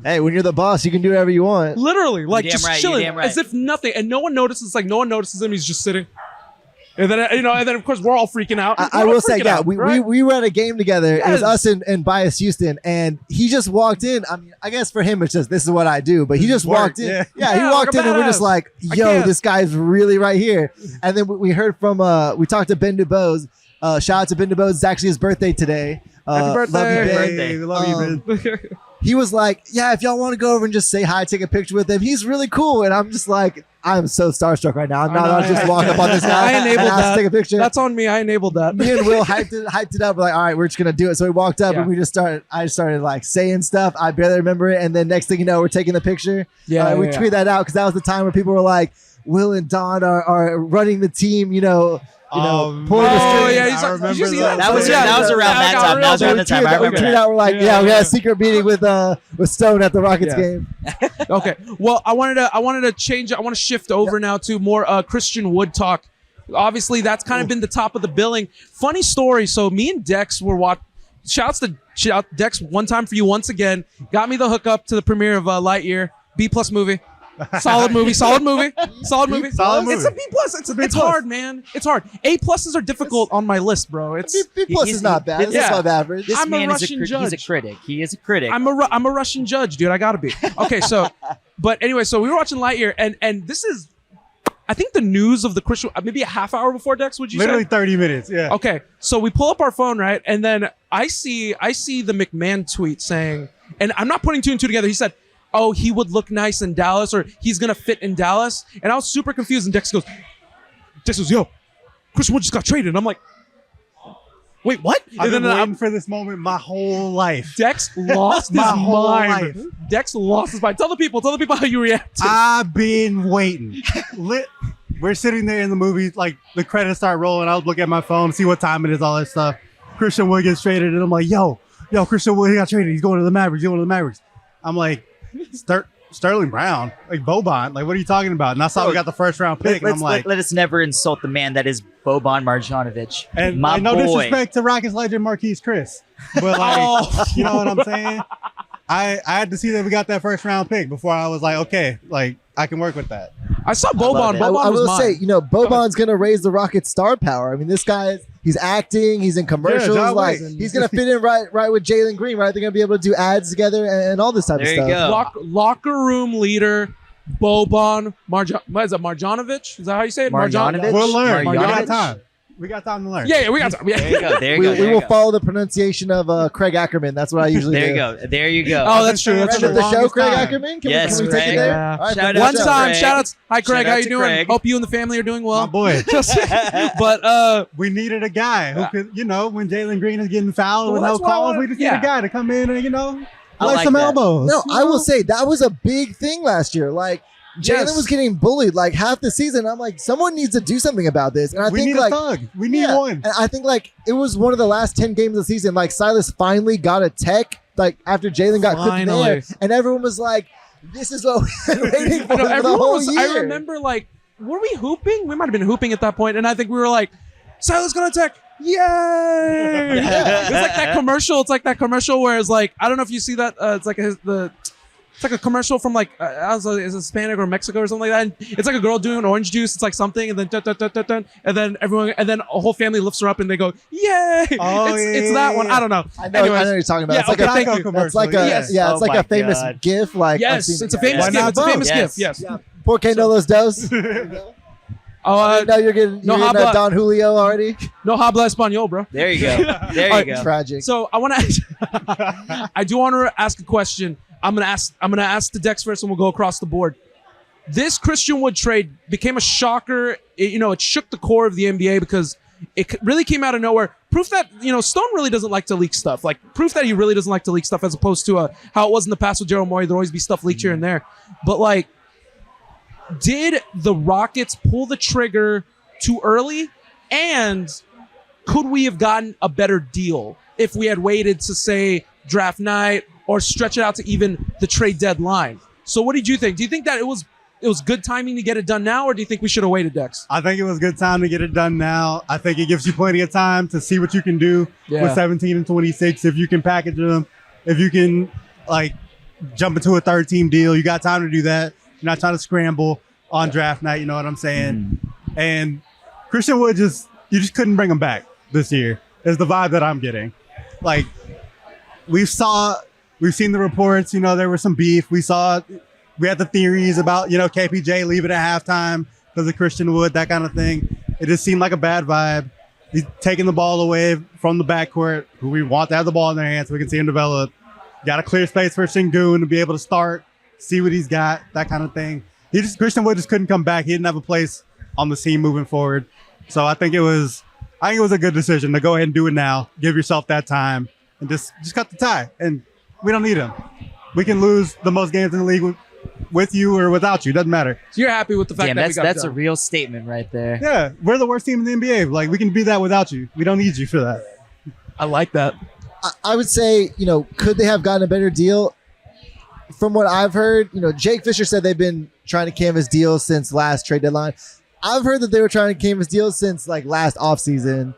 hey, when you're the boss, you can do whatever you want. literally, like You're just damn right, chilling, you're damn right. as if nothing. And no one notices. Like no one notices him. He's just sitting. And then and then of course we're all freaking out. I will say, we were at a game together. Yes. It was us and Bias Houston, and he just walked in. I mean, I guess for him it's just this is what I do, but he just walked in. Yeah, he walked in, and we're just like, yo, this guy's really right here. And then we heard from we talked to Ben DuBose. Shout out to Ben DuBose. It's actually his birthday today. Happy birthday! Love you, Ben. He was like, yeah, if y'all want to go over and just say hi, take a picture with him, he's really cool. And I'm just like, I'm so starstruck right now. I'm not gonna just walk up on this guy. I enabled and ask that. to take a picture. That's on me. I enabled that. Me and Will hyped it up. We're like, all right, we're just gonna do it. So we walked up and we just started. I started like saying stuff. I barely remember it, and then next thing you know, we're taking the picture. We tweeted that out because that was the time where people were like, Will and Don are running the team. Pulling the string. Yeah, he's like, did you see that? That was around that time. That was around the time. I remember We that. we're like, we had a secret meeting with Stone at the Rockets game. Okay. Well, I wanted to change. I want to shift over now to more Christian Wood talk. Obviously, that's kind of been the top of the billing. Funny story. So me and Dex were watching. Shout out Dex one time for you once again. Got me the hookup to the premiere of Lightyear. B+ movie. Solid movie. It's a B+. It's hard, man. It's hard. A+'s are difficult on my list, bro. B+ is not bad. It's above average. This I'm man a is Russian he's judge. a critic. He is a critic. I'm a Russian judge, dude. I gotta be. Okay, so, but anyway, so we were watching Lightyear, and this is, I think the news of the Christian, maybe a half hour before Dex. Would you Literally say? 30 minutes. Yeah. Okay, so we pull up our phone, right, and then I see the McMahon tweet saying, and I'm not putting 2 and 2 together. He said, oh, he would look nice in Dallas, or he's gonna fit in Dallas, and I was super confused. And Dex goes, yo, Christian Wood just got traded. And I'm like, wait, what? I've And been waiting for this moment my whole life. Dex lost his mind. Dex lost his mind. Tell the people how you reacted. I've been waiting. We're sitting there in the movie, like the credits start rolling. I was looking at my phone, see what time it is, all that stuff. Christian Wood gets traded, and I'm like, yo, Christian Wood, he got traded. He's going to the Mavericks. I'm like, Sterling Brown, like Boban, like what are you talking about? And I saw we got the first round pick, and I'm like, let us never insult the man that is Boban Marjanovic. and my no boy. disrespect to Rockets legend Marquise Chris, but like, you know what I'm saying? I had to see that we got that first round pick before I was like, okay, like I can work with that. I saw Boban. I will say, Boban's gonna raise the Rockets' star power. I mean, this guy He's acting. He's in commercials. John like Wick. he's gonna fit in right with Jalen Green. Right, they're gonna be able to do ads together and all this type of stuff. Locker room leader, Boban what is that? Marjanovic? Is that how you say it? Marjanovic? We'll learn. We Marjanovic? got time. We got time to learn. Yeah, we got time. Yeah. There you go. There you go. We will follow the pronunciation of Craig Ackerman. That's what I usually There do. you go. There you go. Oh, that's true. That's Remember true. the show, Craig time. Ackerman? Can Yes, we take it Craig. there? Yeah. All right, Shout finish out One the show. time, Craig. shout outs. Hi, Craig. Shout How out you to doing? Craig. Hope you and the family are doing well. My boy. But We needed a guy who could, when Jalen Green is getting fouled Well, with no that's what I calls, wanted- we just need yeah. a guy to come in and, I lay like some that. elbows. No, I will say that was a big thing last year. Like Jalen Yes. was getting bullied like half the season. I'm like, someone needs to do something about this. And I we think need like a thug. We need one. And I think like it was one of the last 10 games of the season. Like Silas finally got a tech like after Jalen got cooked in the air, and everyone was like, "This is what we've been waiting for I know, the everyone whole was, year." I remember, like, were we hooping? We might have been hooping at that point, and I think we were like, Silas gonna attack. Yay! It's like that commercial. It's like that commercial where it's like, I don't know if you see that. It's like it's like a commercial from like is it Hispanic or Mexico or something like that. And it's like a girl doing orange juice. It's like something, and then dun, dun, dun, dun, dun, and then everyone, and then a whole family lifts her up and they go, "Yay!" Oh, it's that one. I don't know. I know what you're talking about. Yeah, it's like okay, a thank Geico you. commercial. It's like a Yes. it's like my a famous God. GIF. Like I've Yes, seen it's a it. famous Why gift. not It's a famous both? gift. Yes. Porque no los dos. Oh, Now you're getting no you're getting habla- Don Julio already. no habla español, bro. There you go. There you All right, go. Tragic. So I want to. I do want to ask a question. I'm gonna ask the Dex first, and we'll go across the board. This Christian Wood trade became a shocker. It shook the core of the NBA because it really came out of nowhere. Proof that Stone really doesn't like to leak stuff. Like proof that he really doesn't like to leak stuff, as opposed to how it was in the past with Daryl Morey. There'd always be stuff leaked here and there. But like, did the Rockets pull the trigger too early? And could we have gotten a better deal if we had waited to say draft night or stretch it out to even the trade deadline? So what did you think? Do you think that it was good timing to get it done now, or do you think we should have waited, Dex? I think it was good time to get it done now. I think it gives you plenty of time to see what you can do with 17 and 26. If you can package them, if you can like jump into a third team deal, you got time to do that. You're not trying to scramble on draft night. You know what I'm saying? And Christian Wood you just couldn't bring him back this year. Is the vibe that I'm getting. Like we've seen the reports. There was some beef. We had the theories about, KPJ leaving at halftime because of Christian Wood, that kind of thing. It just seemed like a bad vibe. He's taking the ball away from the backcourt, who we want to have the ball in their hands so we can see him develop. Got a clear space for Şengün to be able to start, see what he's got, that kind of thing. Christian Wood just couldn't come back. He didn't have a place on the team moving forward. So I think it was a good decision to go ahead and do it now. Give yourself that time and just cut the tie. And we don't need him. We can lose the most games in the league with you or without you. Doesn't matter. So you're happy with the fact that we got that's it a done. real statement right there. Yeah, we're the worst team in the NBA. Like we can be that without you. We don't need you for that. I like that. I would say, could they have gotten a better deal? From what I've heard, Jake Fisher said they've been trying to canvas deals since last trade deadline. I've heard that they were trying to canvas deals since like last offseason.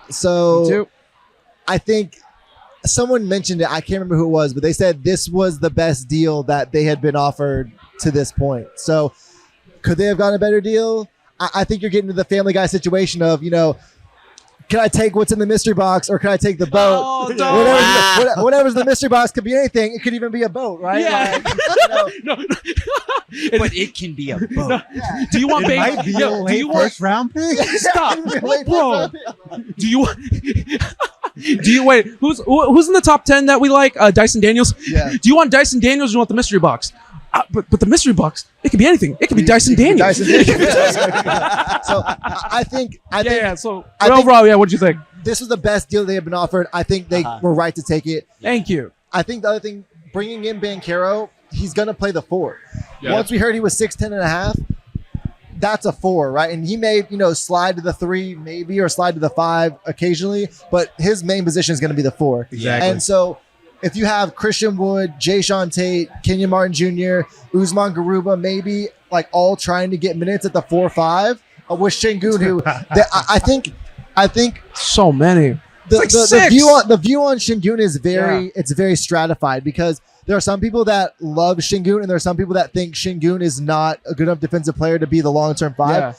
So Me too. I think someone mentioned it. I can't remember who it was, but they said this was the best deal that they had been offered to this point. So could they have gotten a better deal? I think you're getting to the Family Guy situation of, can I take what's in the mystery box or can I take the boat? Oh, Whatever's in the mystery box could be anything. It could even be a boat, right? Yeah. No. But it can be a boat. Do you want It might be a late first round pick. Stop, bro. Do you wait? Who's in the top 10 that we like? Dyson Daniels. Yeah. Do you want Dyson Daniels or do you want the mystery box? But the mystery box, it could be anything. It could be Dyson Daniels. So I think So I think- overall, what did you think? this was the best deal they have been offered. I think they were right to take it. Thank you. I think the other thing, bringing in Banchero, he's going to play the 4. Yeah. Once we heard he was 6'10" and a half, that's a 4, right? And he may, slide to the 3 maybe or slide to the 5 occasionally, but his main position is going to be the 4. Exactly. And so if you have Christian Wood, Jayshawn Tate, Kenyon Martin Jr., Usman Garuba, maybe like all trying to get minutes at the 4-5 with Şengün, who I think So many. the view on Şengün is very stratified because there are some people that love Şengün and there are some people that think Şengün is not a good enough defensive player to be the long-term 5. Yeah.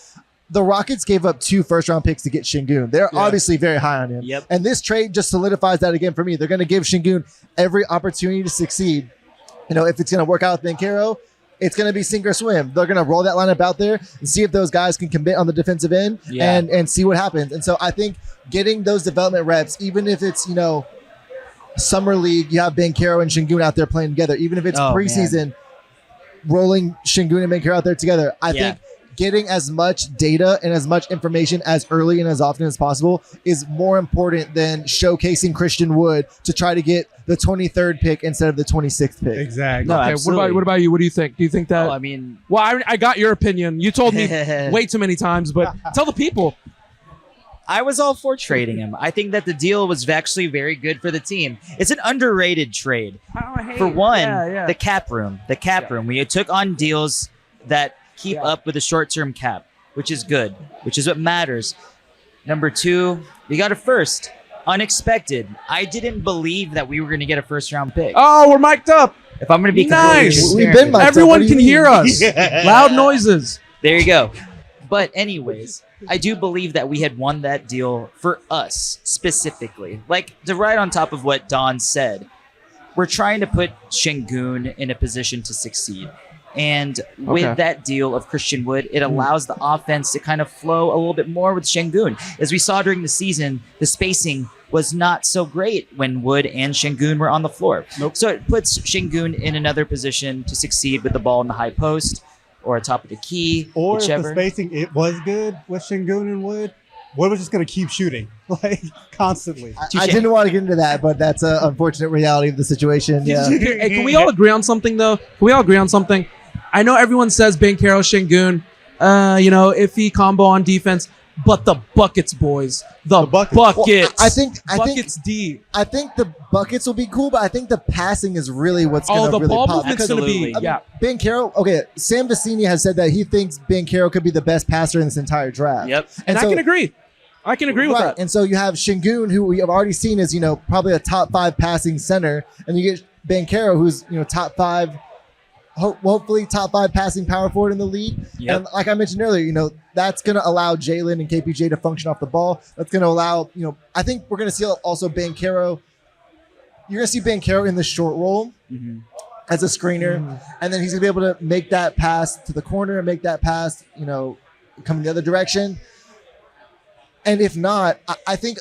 the Rockets gave up 2 first-round picks to get Şengün. They're obviously very high on him. Yep. And this trade just solidifies that again for me. They're going to give Şengün every opportunity to succeed. You know, if it's going to work out with Banchero, it's going to be sink or swim. They're going to roll that lineup out there and see if those guys can commit on the defensive end and see what happens. And so I think getting those development reps, even if it's, you know, summer league, you have Banchero and Şengün out there playing together. Even if it's preseason, rolling Şengün and Banchero out there together. I think getting as much data and as much information as early and as often as possible is more important than showcasing Christian Wood to try to get the 23rd pick instead of the 26th pick. Exactly. No, okay, what about you? What do you think? Do you think that? Well, I mean, I got your opinion. You told me way too many times, but tell the people. I was all for trading him. I think that the deal was actually very good for the team. It's an underrated trade. For one, the cap room. The cap room. We took on deals that keep up with the short-term cap, which is good, which is what matters. Number 2, we got a first. Unexpected. I didn't believe that we were going to get a first-round pick. Oh, we're mic'd up. If I'm going to be nice, we've been mic'd everyone up. can hear us. Loud noises. There you go. But anyways, I do believe that we had won that deal for us specifically. Like, to right on top of what Don said, we're trying to put Şengün in a position to succeed. And with that deal of Christian Wood, it allows the offense to kind of flow a little bit more with Şengün. As we saw during the season, the spacing was not so great when Wood and Şengün were on the floor. So it puts Şengün in another position to succeed with the ball in the high post or atop of the key, Or whichever. if the spacing it was good with Şengün and Wood, Wood was just going to keep shooting like constantly. I didn't want to get into that, but that's an unfortunate reality of the situation. Yeah. Hey, can we all agree on something, though? Can we all agree on something? I know everyone says Banchero, Şengün, you know, iffy combo on defense, but the buckets, boys. The buckets. Well, I think buckets D. I think the buckets will be cool, but I think the passing is really what's going to really ball pop. movement's going to be, Banchero, okay, Sam Vecini has said that he thinks Banchero could be the best passer in this entire draft. Yep. And I can agree. I can agree with that. And so you have Şengün, who we have already seen as, you know, probably a top 5 passing center, and you get Banchero, who's, you know, top 5, hopefully top 5 passing power forward in the league. Yep. And like I mentioned earlier, you know, that's going to allow Jalen and KPJ to function off the ball. That's going to allow, you know, I think we're going to see also Banchero. You're going to see Banchero in the short roll as a screener, and then he's going to be able to make that pass to the corner and make that pass, you know, coming the other direction. And if not, I think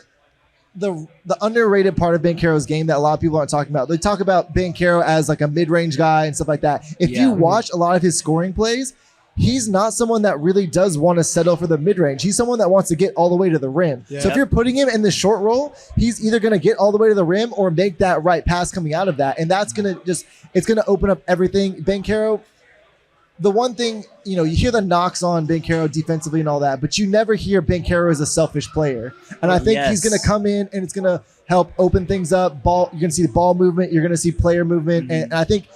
the underrated part of Banchero's game that a lot of people aren't talking about, they talk about Banchero as like a mid-range guy and stuff like that. If you watch a lot of his scoring plays, he's not someone that really does want to settle for the mid-range. He's someone that wants to get all the way to the rim. So if you're putting him in the short roll, he's either going to get all the way to the rim or make that right pass coming out of that. And that's going to it's going to open up everything. Banchero, the one thing, you know, you hear the knocks on Banchero defensively and all that, but you never hear Banchero as a selfish player. And I think he's going to come in and it's going to help open things up. You're going to see the ball movement. You're going to see player movement. And I think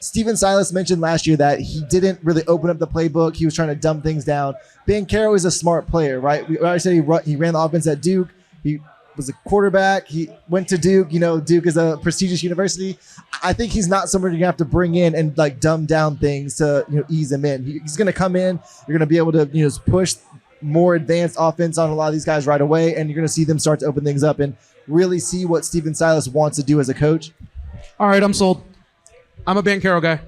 Steven Silas mentioned last year that he didn't really open up the playbook. He was trying to dumb things down. Banchero is a smart player, right? We already said he ran the offense at Duke. He was a quarterback. He went to Duke. You know, Duke is a prestigious university. I think he's not someone you're gonna have to bring in and like dumb down things to, you know, ease him in. He's gonna come in. You're gonna be able to, you know, push more advanced offense on a lot of these guys right away, and you're gonna see them start to open things up and really see what Steven Silas wants to do as a coach. All right, I'm sold. I'm a Banchero guy.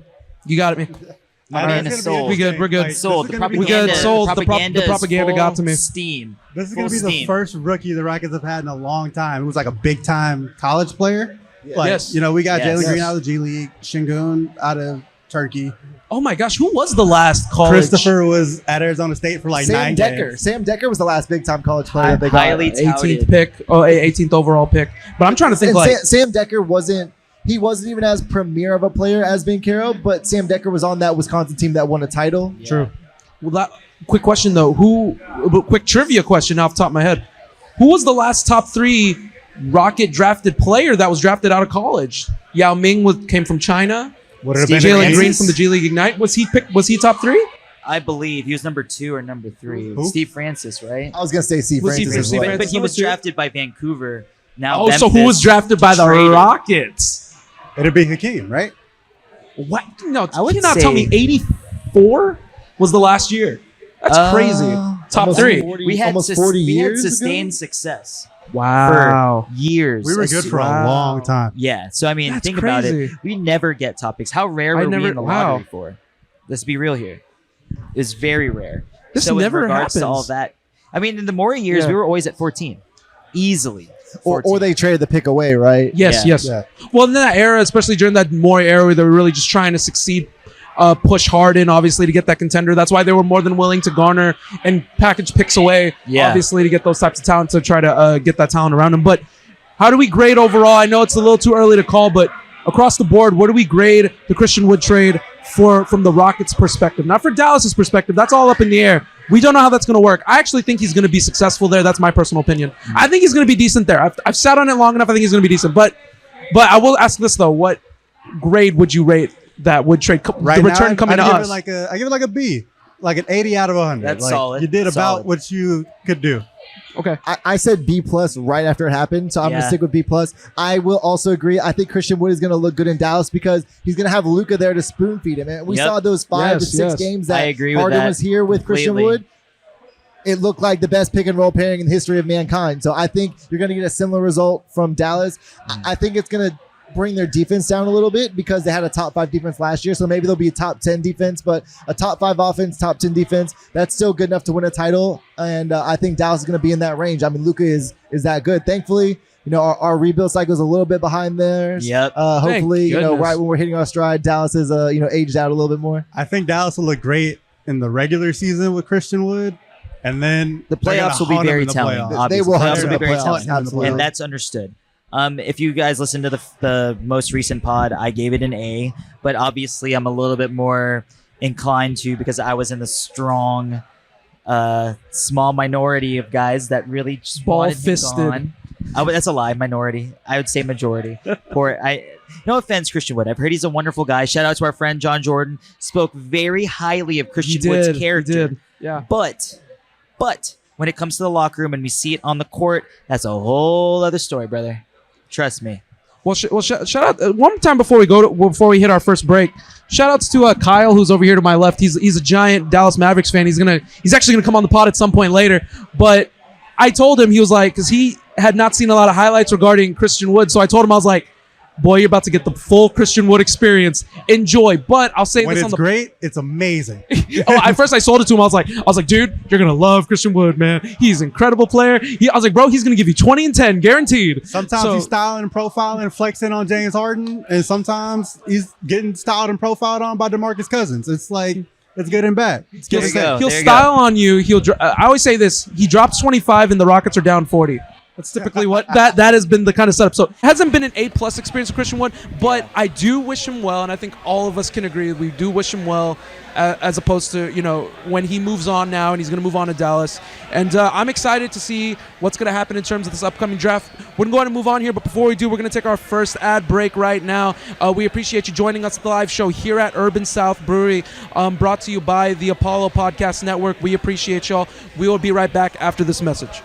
You got it, man. My man is sold. We good. We're good. Sold. The propaganda, we good. Sold. The propaganda propaganda got to me. Steam. This is going to be the first rookie the Rockets have had in a long time. It was like a big-time college player. Like, you know, we got Jalen Green out of the G League, Şengün out of Turkey. Oh my gosh, who was the last college? Christopher was at Arizona State for like 9 games. Sam Decker was the last big-time college player that they got. Highly touted. 18th pick. Oh, 18th overall pick. But I'm trying to think Sam Decker wasn't even as premier of a player as Banchero, but Sam Decker was on that Wisconsin team that won a title. Yeah. True. Well, quick question though. Quick trivia question off the top of my head. Who was the last top 3 Rocket drafted player that was drafted out of college? Yao Ming came from China. Jalen Green from the G League Ignite. Was he top 3? I believe he was number 2 or number 3. Who? Steve Francis, right? I was gonna say Steve Francis. But he was drafted by Vancouver. Now Memphis, so who was drafted by the Rockets? It'd be Hakeem, right? What? No, you cannot tell me 84 was the last year. That's crazy. top Almost three. 40 We had almost 40 we had years sustained ago? success Wow. for years. We were good for a long time. Yeah. So I mean, That's think about crazy. it. We never get top picks. How rare were we in the lottery for? Let's be real here. It's very rare. This so never in regards to all happens. that, I mean, in the Maury years, Yeah. we were always at 14, easily. Or they traded the pick away, right? Yes, Yeah. yes. Yeah. Well, in that era, especially during that Maury era, where they were really just trying to succeed, push hard in, obviously, to get that contender. That's why they were more than willing to garner and package picks away, Yeah. obviously, to get those types of talent, to try to get that talent around them. But how do we grade overall? I know it's a little too early to call, but across the board, what do we grade the Christian Wood trade from the Rockets' perspective? Not for Dallas's perspective. That's all up in the air. We don't know how that's going to work. I actually think he's going to be successful there. That's my personal opinion. I think he's going to be decent there. I've sat on it long enough. I think he's going to be decent. But I will ask this, though. What grade would you rate that Wood trade? Right the return now, coming to I us. give it like a B, like an 80 out of 100. That's like, solid. You did about Solid. what you could do. Okay. I said B plus right after it happened, so I'm Yeah. gonna stick with B plus. I will also agree. I think Christian Wood is gonna look good in Dallas because he's gonna have Luka there to spoon feed him. And we Yep. saw those 5 to Yes, 6 yes. games I that agree with Harden that was here with Christian completely. Wood. It looked like the best pick and roll pairing in the history of mankind. So I think you're gonna get a similar result from Dallas. I think it's gonna bring their defense down a little bit because they had a top 5 defense last year. So maybe they'll be a top 10 defense, but a top 5 offense, top 10 defense, that's still good enough to win a title. And I think Dallas is going to be in that range. I mean, Luka is that good. Thankfully, our rebuild cycle is a little bit behind theirs. Yep. Hopefully, goodness. right when we're hitting our stride, Dallas is, aged out a little bit more. I think Dallas will look great in the regular season with Christian Wood, and then The they're gonna playoffs will be hunt him very in the telling. playoffs. Obviously. They will Playoffs hunt will him be in the very playoffs, telling, absolutely. and that's understood. If you guys listen to the most recent pod, I gave it an A, but obviously I'm a little bit more inclined to because I was in the strong, small minority of guys that really just wanted him Ball-fisted. gone. That's a lie, minority. I would say majority. No offense, Christian Wood. I've heard he's a wonderful guy. Shout out to our friend John Jordan. Spoke very highly of Christian Wood's character. He did. Yeah. But when it comes to the locker room and we see it on the court, that's a whole other story, brother. Trust me. Well, shout out one time before we hit our first break. Shout outs to Kyle, who's over here to my left. He's a giant Dallas Mavericks fan. He's actually gonna come on the pod at some point later. But I told him, he was like, because he had not seen a lot of highlights regarding Christian Wood. So I told him, I was like, boy, you're about to get the full Christian Wood experience. Enjoy. But I'll say When this it's on the great, it's amazing. at first I sold it to him. I was like, dude, you're gonna love Christian Wood, man. He's an incredible player. I was like, bro, he's gonna give you 20 and 10, guaranteed. Sometimes he's styling and profiling and flexing on James Harden, and sometimes he's getting styled and profiled on by DeMarcus Cousins. It's like it's good and bad. It's good and bad. He'll style on you. I always say this. He drops 25 and the Rockets are down 40. That's typically what that has been the kind of setup. So it hasn't been an A+ experience with Christian Wood, but I do wish him well, and I think all of us can agree we do wish him well, as opposed to when he moves on now and he's going to move on to Dallas. And I'm excited to see what's going to happen in terms of this upcoming draft. We're going to go ahead and move on here, but before we do, we're going to take our first ad break right now. We appreciate you joining us at the live show here at Urban South Brewery, brought to you by the Apollo Podcast Network. We appreciate y'all. We will be right back after this message.